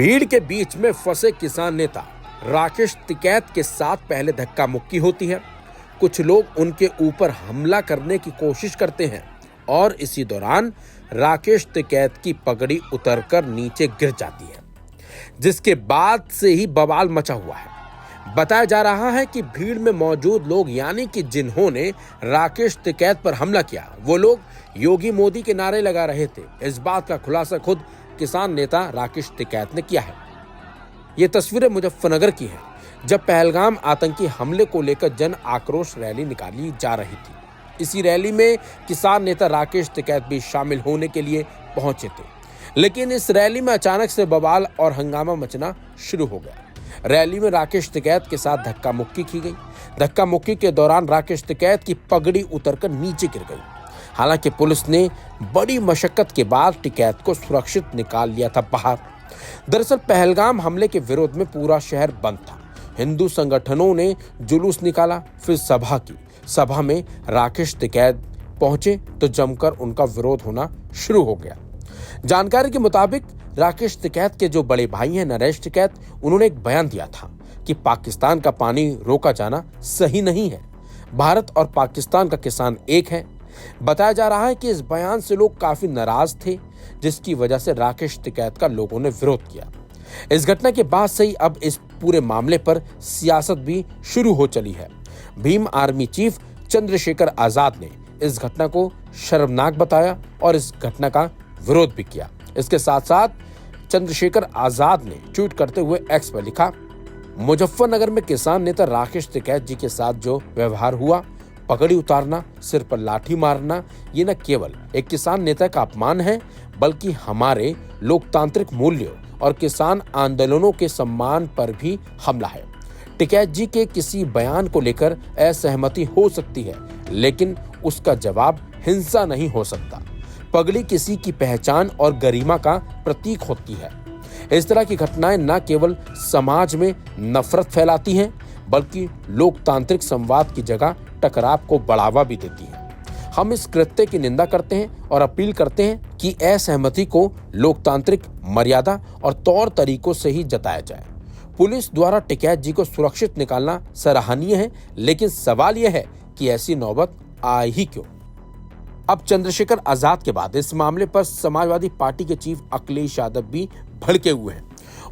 भीड़ के बीच में फंसे किसान नेता राकेश टिकैत के साथ पहले धक्का मुक्की होती है। कुछ लोग उनके ऊपर हमला करने की कोशिश करते हैं और इसी दौरान राकेश टिकैत की पगड़ी उतरकर नीचे गिर जाती है, जिसके बाद से ही बवाल मचा हुआ है। बताया जा रहा है कि भीड़ में मौजूद लोग यानी कि जिन्होंने राकेश टिकैत पर हमला किया वो लोग योगी मोदी के नारे लगा रहे थे। इस बात का खुलासा खुद किसान नेता राकेश टिकैत ने किया है। ये तस्वीरें मुजफ्फरनगर की हैं, जब पहलगाम आतंकी हमले को लेकर जन आक्रोश रैली निकाली जा रही थी। इसी रैली में किसान नेता राकेश टिकैत भी शामिल होने के लिए पहुंचे थे, लेकिन इस रैली में अचानक से बवाल और हंगामा मचना शुरू हो गया। रैली में राकेश टिकैत के साथ धक्का मुक्की की गई। धक्का मुक्की के दौरान राकेश टिकैत की पगड़ी उतरकर नीचे गिर गई। हालांकि पुलिस ने बड़ी मशक्कत के बाद टिकैत को सुरक्षित निकाल लिया था बाहर। दरअसल पहलगाम हमले के विरोध में पूरा शहर बंद था। हिंदू संगठनों ने जुलूस निकाला, फिर सभा की। सभा में राकेश टिकैत पहुंचे तो जमकर उनका विरोध होना शुरू हो गया। जानकारी के मुताबिक राकेश टिकैत के जो बड़े भाई हैं नरेश टिकैत, उन्होंने एक बयान दिया था कि पाकिस्तान का पानी रोका जाना सही नहीं है। भारत और पाकिस्तान का किसान एक है। बताया जा रहा है कि इस बयान से लोग काफी नाराज थे, जिसकी वजह से राकेश टिकैत का लोगों ने विरोध किया। इस घटना के बाद से ही अब इस पूरे मामले पर सियासत भी शुरू हो चली है। भीम आर्मी चीफ चंद्रशेखर आजाद ने इस घटना को शर्मनाक बताया और इस घटना का विरोध भी किया। इसके साथ साथ चंद्रशेखर आजाद ने ट्वीट करते हुए एक्स पर लिखा, मुजफ्फरनगर में किसान नेता राकेश टिकैत जी के साथ जो व्यवहार हुआ, पगड़ी उतारना, सिर पर लाठी मारना, ये न केवल एक किसान नेता का अपमान है, बल्कि हमारे लोकतांत्रिक मूल्यों और किसान आंदोलनों के सम्मान पर भी हमला है। टिकैत जी के किसी बयान को लेकर असहमति हो सकती है, लेकिन उसका जवाब हिंसा नहीं हो सकता। पगड़ी किसी की पहचान और गरिमा का प्रतीक होती है। इस तरह की घटनाएं न केवल समाज में नफरत फैलाती हैं, बल्कि लोकतांत्रिक संवाद की जगह टकराव को बढ़ावा भी देती हैं। हम इस कृत्य की निंदा करते हैं और अपील करते हैं कि असहमति को लोकतांत्रिक मर्यादा और तौर तरीकों से ही जताया जाए। पुलिस द्वारा टिकैत जी को सुरक्षित निकालना सराहनीय है, लेकिन सवाल यह है कि ऐसी नौबत आए ही क्यों। अब चंद्रशेखर आजाद के बाद इस मामले पर समाजवादी पार्टी के चीफ अखिलेश यादव भी भड़के हुए हैं।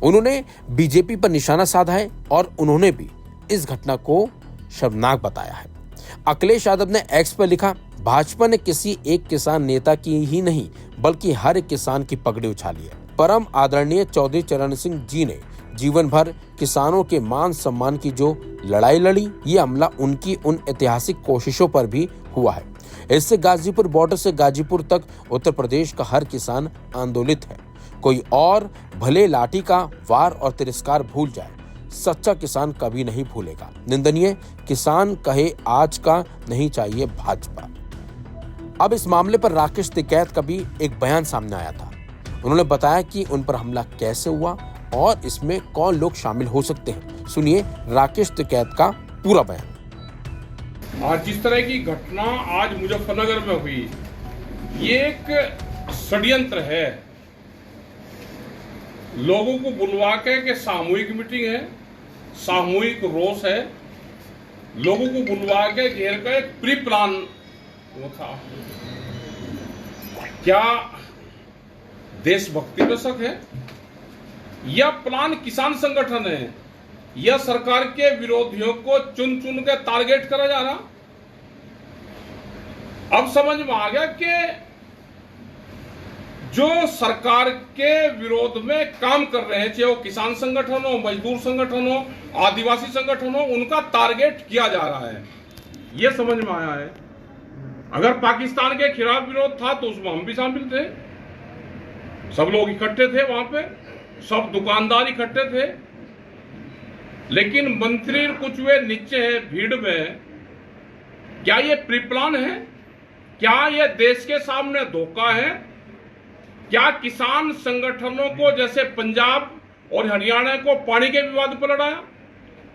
उन्होंने बीजेपी पर निशाना साधा है और उन्होंने भी इस घटना को शर्मनाक बताया है। अखिलेश यादव ने एक्स पर लिखा, भाजपा ने किसी एक किसान नेता की ही नहीं बल्कि हर एक किसान की पगड़ी उछाली है। परम आदरणीय चौधरी चरण सिंह जी ने जीवन भर किसानों के मान सम्मान की जो लड़ाई लड़ी, ये हमला उनकी उन ऐतिहासिक कोशिशों पर भी हुआ है। इससे गाजीपुर बॉर्डर से गाजीपुर तक उत्तर प्रदेश का हर किसान आंदोलित है। कोई और भले लाठी का वार और तिरस्कार भूल जाए, सच्चा किसान कभी नहीं भूलेगा। निंदनीय किसान कहे आज का नहीं चाहिए भाजपा। अब इस मामले पर राकेश टिकैत का भी एक बयान सामने आया था। उन्होंने बताया कि उन पर हमला कैसे हुआ और इसमें कौन लोग शामिल हो सकते हैं। सुनिए राकेश टिकैत का पूरा बयान। आज जिस तरह की घटना आज मुजफ्फरनगर में हुई, ये एक षड्यंत्र है। लोगों को बुलवा के सामूहिक मीटिंग है, सामूहिक रोष है, लोगों को बुलवा के घेर कर एक प्री प्लान वो था। क्या देशभक्ति में शक है? यह प्लान किसान संगठन है, यह सरकार के विरोधियों को चुन चुन के टारगेट करा जा रहा। अब समझ में आ गया कि जो सरकार के विरोध में काम कर रहे हैं, चाहे वो किसान संगठन हो, मजदूर संगठन हो, आदिवासी संगठन हो, उनका टारगेट किया जा रहा है। यह समझ में आया है। अगर पाकिस्तान के खिलाफ विरोध था तो उसमें हम भी शामिल थे। सब लोग इकट्ठे थे, वहां पे सब दुकानदार इकट्ठे थे। लेकिन मंत्री कुछ वे नीचे हैं भीड़ में। क्या ये प्री प्लान है? क्या ये देश के सामने धोखा है? क्या किसान संगठनों को जैसे पंजाब और हरियाणा को पानी के विवाद पर लड़ाया,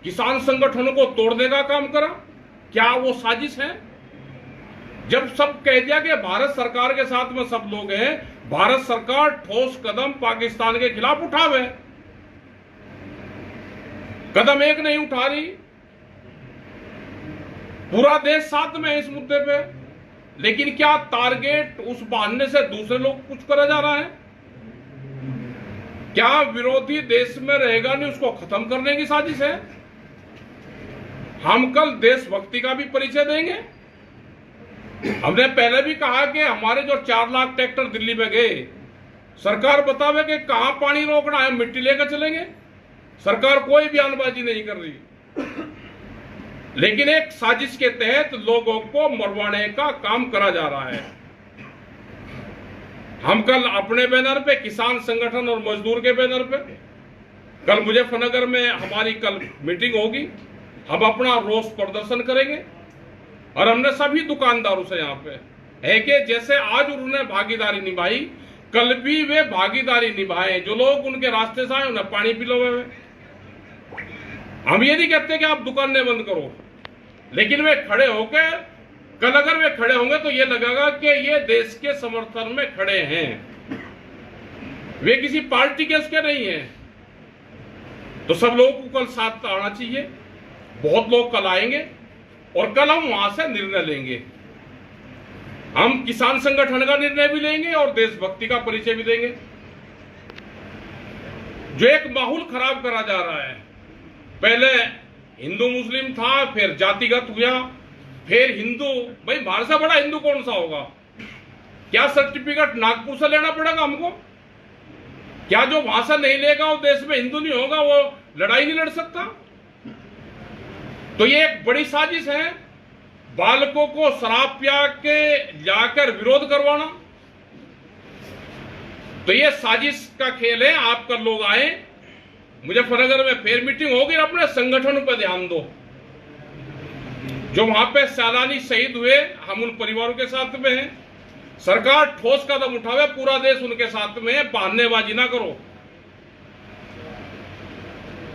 किसान संगठनों को तोड़ने का काम करा? क्या वो साजिश है? जब सब कह दिया कि भारत सरकार के साथ में सब लोग हैं, भारत सरकार ठोस कदम पाकिस्तान के खिलाफ उठावे, कदम एक नहीं उठा रही। पूरा देश साथ में है इस मुद्दे पे, लेकिन क्या टारगेट उस बहाने से दूसरे लोग कुछ करा जा रहा है? क्या विरोधी देश में रहेगा नहीं उसको खत्म करने की साजिश है? हम कल देशभक्ति का भी परिचय देंगे। हमने पहले भी कहा कि हमारे जो 4 लाख ट्रैक्टर दिल्ली में गए, सरकार बतावे कि कहां पानी रोकना है, मिट्टी लेकर चलेंगे। सरकार कोई बयानबाजी नहीं कर रही, लेकिन एक साजिश के तहत लोगों को मरवाने का काम करा जा रहा है। हम कल अपने बैनर पे, किसान संगठन और मजदूर के बैनर पे, कल मुजफ्फरनगर में हमारी कल मीटिंग होगी, हम अपना रोष प्रदर्शन करेंगे। और हमने सभी दुकानदारों से यहाँ पे है कि जैसे आज उन्होंने भागीदारी निभाई, कल भी वे भागीदारी निभाएं। जो लोग उनके रास्ते से आए उन्हें पानी पिलवाए हुए। हम ये नहीं कहते कि आप दुकानें बंद करो, लेकिन वे खड़े होकर, कल अगर वे खड़े होंगे तो ये लगेगा कि ये देश के समर्थन में खड़े हैं, वे किसी पार्टी के उसके नहीं हैं। तो सब लोगों को कल साथ आना चाहिए। बहुत लोग कल आएंगे और कल हम वहां से निर्णय लेंगे। हम किसान संगठन का निर्णय भी लेंगे और देशभक्ति का परिचय भी देंगे। जो एक माहौल खराब करा जा रहा है, पहले हिंदू मुस्लिम था, फिर जातिगत हुआ, फिर हिंदू। भाई हमारे से बड़ा हिंदू कौन सा होगा? क्या सर्टिफिकेट नागपुर से लेना पड़ेगा हमको? क्या जो वहां से नहीं लेगा वो देश में हिंदू नहीं होगा, वो लड़ाई नहीं लड़ सकता? तो ये एक बड़ी साजिश है, बालकों को शराब पिया के जाकर विरोध करवाना। तो ये साजिश का खेल है। आप कर लोग आए, मुजफ्फरनगर में फिर मीटिंग होगी, अपने संगठनों पर ध्यान दो। जो वहां पे सैलानी शहीद हुए, हम उन परिवारों के साथ में हैं। सरकार ठोस कदम उठावे, पूरा देश उनके साथ में है। बहानेबाजी ना करो।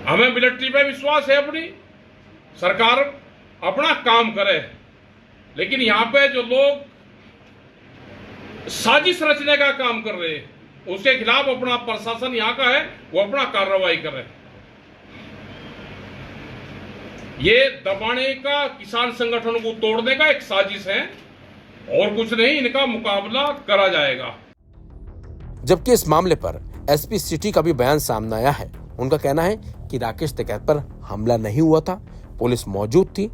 हमें मिलिट्री पे विश्वास है, अपनी सरकार अपना काम करे, लेकिन यहां पे जो लोग साजिश रचने का काम कर रहे हैं, उसके खिलाफ अपना प्रशासन यहां का है, वो अपना कार्रवाई करे। ये दबाने का, किसान संगठनों को तोड़ने का एक साजिश है और कुछ नहीं। इनका मुकाबला करा जाएगा। जबकि इस मामले पर एसपी सिटी का भी बयान सामने आया है। उनका कहना है कि राकेश टिकैत पर हमला नहीं हुआ था, पुलिस मौजूद थी,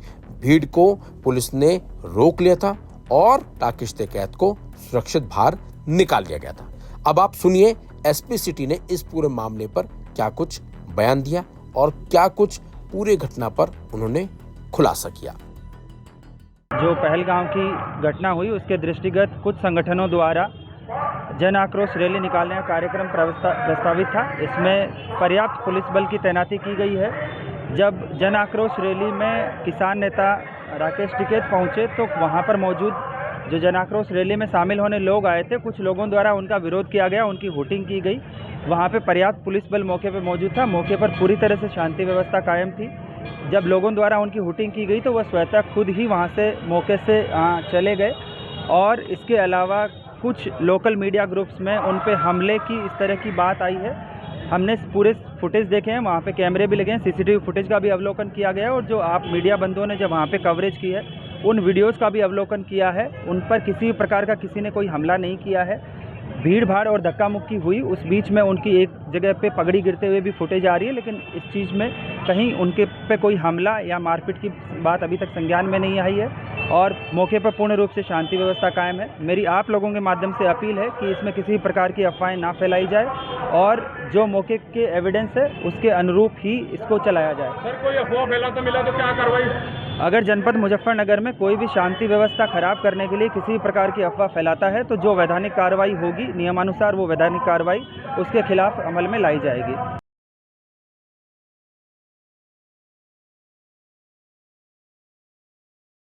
भीड़ को पुलिस ने रोक लिया था और राकेश टिकैत को सुरक्षित बाहर निकाल दिया गया था। अब आप सुनिए एसपी सिटी ने इस पूरे मामले पर क्या कुछ बयान दिया और क्या कुछ पूरे घटना पर उन्होंने खुलासा किया। जो पहलगाम की घटना हुई उसके दृष्टिगत कुछ संगठनों द्वारा जन आक्रोश रैली निकालने का कार्यक्रम प्रस्तावित था। इसमें पर्याप्त पुलिस बल की तैनाती की गई है। जब जन आक्रोश रैली में किसान नेता राकेश टिकैत पहुंचे तो वहां पर मौजूद जो जन आक्रोश रैली में शामिल होने लोग आए थे, कुछ लोगों द्वारा उनका विरोध किया गया, उनकी हुटिंग की गई। वहां पे पर्याप्त पुलिस बल मौके पे मौजूद था। मौके पर पूरी तरह से शांति व्यवस्था कायम थी। जब लोगों द्वारा उनकी हुटिंग की गई तो वह स्वतः खुद ही वहां से मौके से चले गए। और इसके अलावा कुछ लोकल मीडिया ग्रुप्स में उन पे हमले की इस तरह की बात आई है। हमने पूरे फुटेज देखे हैं, वहाँ पे कैमरे भी लगे हैं, सीसीटीवी फुटेज का भी अवलोकन किया गया है। और जो आप मीडिया बंधुओं ने जब वहाँ पे कवरेज की है, उन वीडियोज़ का भी अवलोकन किया है। उन पर किसी प्रकार का किसी ने कोई हमला नहीं किया है। भीड़ भाड़ और धक्का मुक्की हुई, उस बीच में उनकी एक जगह पे पगड़ी गिरते हुए भी फुटेज आ रही है, लेकिन इस चीज़ में कहीं उनके पे कोई हमला या मारपीट की बात अभी तक संज्ञान में नहीं आई है। और मौके पर पूर्ण रूप से शांति व्यवस्था कायम है। मेरी आप लोगों के माध्यम से अपील है कि इसमें किसी प्रकार की अफवाहें ना फैलाई जाए और जो मौके के एविडेंस है उसके अनुरूप ही इसको चलाया जाए। सर, कोई अफवाह फैलाता मिला तो क्या कार्रवाई? अगर जनपद मुजफ्फरनगर में कोई भी शांति व्यवस्था खराब करने के लिए किसी प्रकार की अफवाह फैलाता है तो जो वैधानिक कार्रवाई होगी, नियमानुसार वो वैधानिक कार्रवाई उसके खिलाफ अमल में लाई जाएगी।